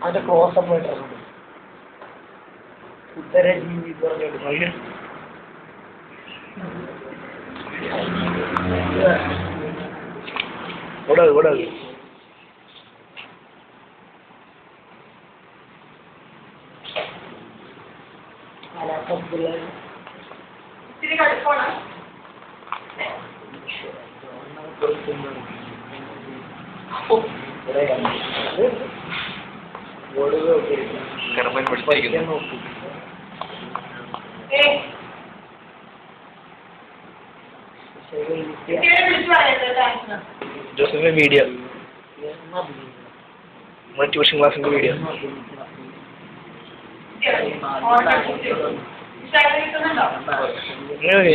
അതിന്റെ close up ഇട്ടിട്ടുണ്ട്. ഉത്തരജീവി പറഞ്ഞിട്ട് ഓടാത് ഇത്തിരി കടുപ്പാണ്. ജോസഫിന്റെ വീഡിയോ ട്യൂഷൻ ക്ലാസ്സിന്റെ വീഡിയോ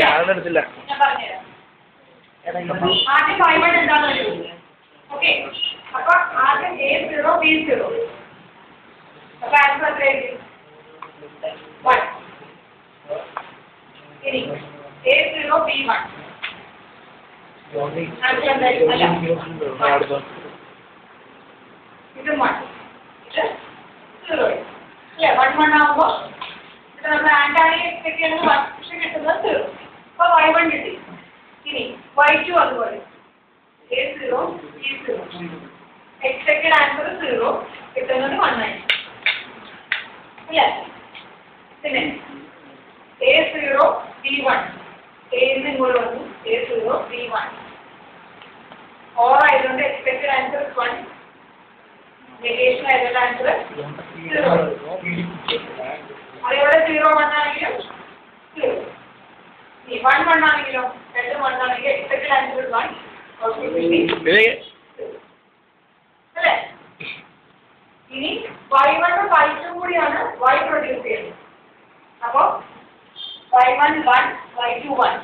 ഞാനെടുത്തില്ല. ആദ്യം 5 എന്താണെന്ന് ഓക്കെ. അപ്പൊ ആദ്യം A0 B0. അപ്പൊ ആൻസർ എത്രയായിരിക്കും? 1. ഇനി A0 B1. ആൻസർ എന്തായിരിക്കും? അല്ല ഇത് 1 ഇത് 0. അല്ലേ? 1 1 ആവുമ്പോ ഇത് നമ്മൾ ആൻഡാണി എക്സ്പെക്ട് ചെയ്യുന്നത് 1 പക്ഷെ കിട്ടുന്നത് 0. അപ്പൊ Y1 കിട്ടി. ഇനി Y2 അതുപോലെ A0 B0. എക്സ്പെക്റ്റഡ് ആൻസർ 0 കിട്ടുന്നത് 1 ആയിരിക്കും. അല്ലേ? പിന്നെ A0 B1. A ഇങ്ങോട്ട് വന്നു A0 B1. ഓർ ആയതുകൊണ്ട് എക്സ്പെക്റ്റഡ് ആൻസർ 1. നെഗേഷൻ ആയതുകൊണ്ട് ആൻസർ 0. അതേപോലെ 0 1 ആണെങ്കിലും 0. 1 1 ആണെങ്കിലോ 2 1 ആണെങ്കിൽ എക്സ്പെക്റ്റഡ് ആൻസർ 1. അല്ലേ? ഇനി Y1 Y2 കൂടിയാണ് Y പ്രൊഡ്യൂസ് ചെയ്യുന്നത്. അപ്പോ Y1 1 Y2 1.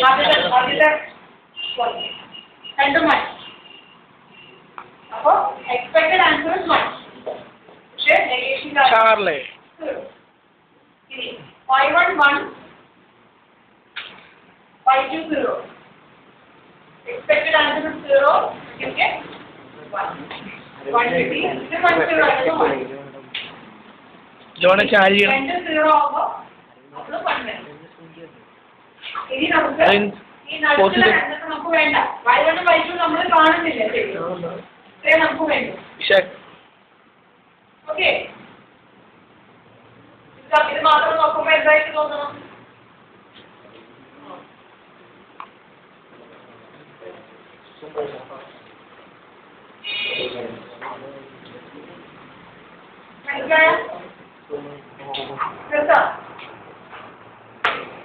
ആദ്യത്തെ രണ്ടും 1. അപ്പോ എക്സ്പെക്റ്റഡ് ആൻസർ 1. പക്ഷേ നെഗേഷൻ ചാർലേ ഇനി Y1 1 Y2 0. Expected answer is 0. You get 1. 150. This one 0 ആയിരുന്നു 1. ജോണ ചാരി 0 ആവുമ്പോൾ അപ്പോൾ 1 വരും. ഇനി നമുക്ക് ഈ നടുക്കുള്ള രണ്ടൊക്കെ നമുക്ക് വേണ്ട. Y1 Y2 നമ്മൾ കാണുന്നില്ല ശരിക്കും. ഇത്രേ നമുക്ക് വേണ്ടു. ഓക്കെ. ഇത് മാത്രം നോക്കുമ്പോൾ എന്തായിട്ട് തോന്നണം?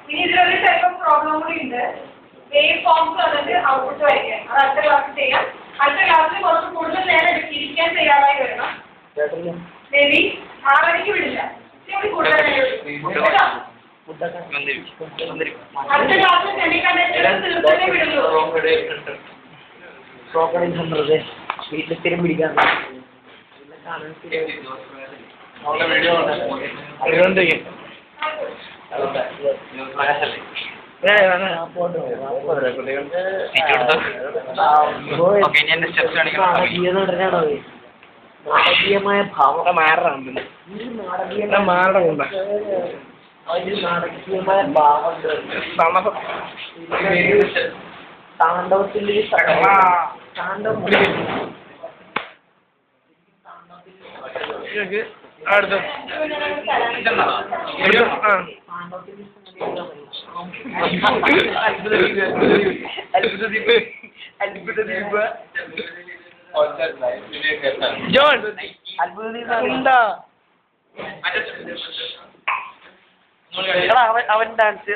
ഇനി ഇതിലൊരു ടൈപ്പ് പ്രോബ്ലം കൂടി ഉണ്ട്. വേവ് ഫോംസ് വന്നിട്ട് ഔട്ട്പുട്ട് വരയ്ക്കാൻ. അത് അടുത്ത ക്ലാസ്സിൽ ചെയ്യാം. അടുത്ത ക്ലാസ്സിൽ കുറച്ച് കൂടുതൽ നേരം ഇരിക്കാൻ തയ്യാറായി വരണം. മേ ബി 6 മണിക്ക് വിടില്ല. കൂടുതൽ നേരം അടുത്ത ക്ലാസ്സിൽ സെമി കണ്ടക്ടർ തീർച്ചയായും വിടുള്ളൂ. വീട്ടിൽ സ്ഥിരം പിടിക്കാൻ നാടകീയമായ ഭാവം മാറണം. നാടകീയമായ ഭാവം താണ്ഡവത്തിന്റെ താണ്ഡവം അടുത്ത ജോൺ എന്താ അവൻ ഡാൻസ്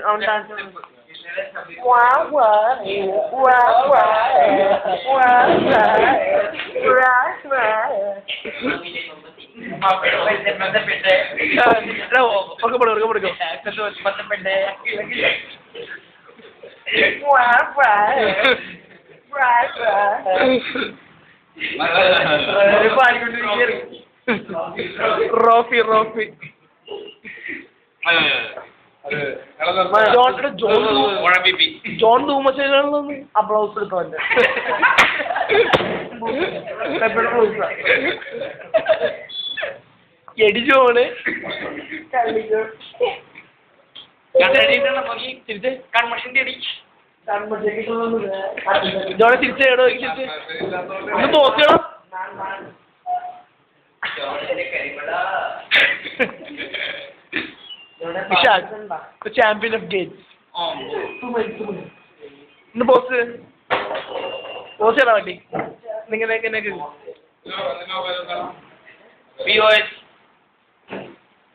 റോഫി ജോൺ തൂമച്ചാണ് ആ ബ്ലൗസ് എടുത്തോണ്ട് എടി ജോണ് കൺമഷിന്റെ അടി ജോണെ തിരിച്ചേടോ തിരിച്ച് ഒന്ന് പോസ്റ്റോ ചാമ്പ്യൻ ഓഫ് ഗെയിംസ് ഇന്ന് പോസ്റ്റ് ചെയ്യണ വണ്ടി നിങ്ങളെ POS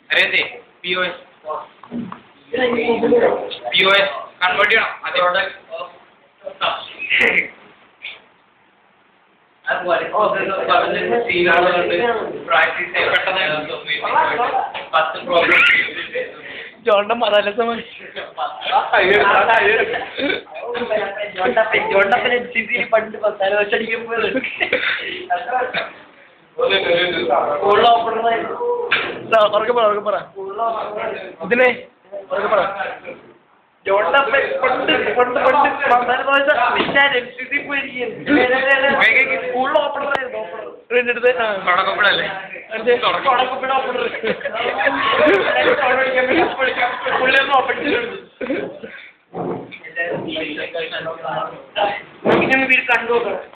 അറിയത്തെ POS കൺവേർട്ട് ചെയ്യണം അതോടെ ജോണ്ട മതാലസമായി പണ്ട് 10 വർഷം അടിക്കുമ്പോൾ ഉറക്കെ പറ ഇതിനെ ഉറക്കെ പറ കണ്ടു